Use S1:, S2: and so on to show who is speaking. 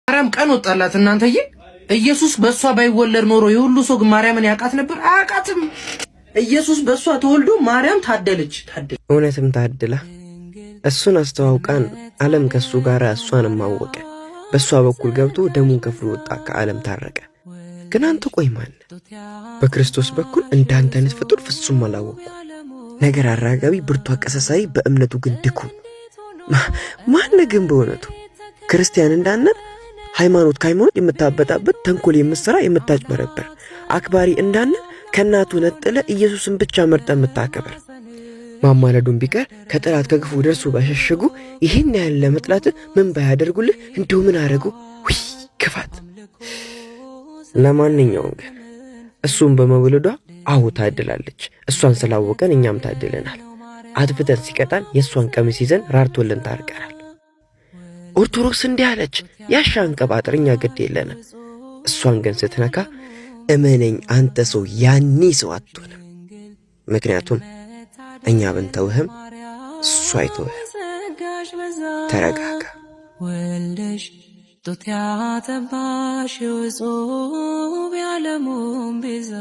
S1: ማርያም ቀን ወጣላት እናንተዬ። ኢየሱስ በሷ ባይወለድ ኖሮ የሁሉ ሰው ማርያምን ያውቃት ነበር? አያውቃትም። ኢየሱስ በሷ ተወልዶ ማርያም ታደለች።
S2: እውነትም ታድላ እሱን አስተዋውቃን ዓለም ከሱ ጋር እሷን ማወቀ። በሷ በኩል ገብቶ ደሙን ከፍሎ ወጣ፣ ከዓለም ታረቀ። ግን አንተ ቆይ ማን? በክርስቶስ በኩል እንዳንተ አይነት ፍጡር ፍጹም አላወቅኩ። ነገር አራጋቢ፣ ብርቱ አቀሳሳይ፣ በእምነቱ ግን ድኩ ማን ግን በእውነቱ ክርስቲያን እንዳንል ሃይማኖት ከሃይማኖት የምታበጣበት ተንኮል የምትሰራ የምታጭበረበር አክባሪ እንዳንል ከናቱ ነጥለ ኢየሱስን ብቻ መርጠ የምታከበር ማማለዱን ቢቀር ከጠላት ከግፉ ደርሶ ባሸሸጉ ይሄን ያህል ለመጥላት ምን ባያደርጉልህ እንደው ምን አረጉ? ውይ ክፋት። ለማንኛውም ግን እሱን በመወለዷ አዎ ታድላለች። እሷን ስላወቀን እኛም ታድለናል። አጥፍተን ሲቀጣን የእሷን ቀሚስ ይዘን ራርቶልን ታርቀናል። ኦርቶዶክስ እንዲህ አለች፣ ያሻን ቀባጥር እኛ ግድ የለንም። እሷን ግን ስትነካ እመነኝ አንተ ሰው ያኔ ሰው አትሆንም። ምክንያቱም እኛ ብንተውህም እሱ አይተውህም። ተረጋጋ።
S3: ወልደሽ ጡት ያጠባሽ እጹብ ያለሙን ቤዛ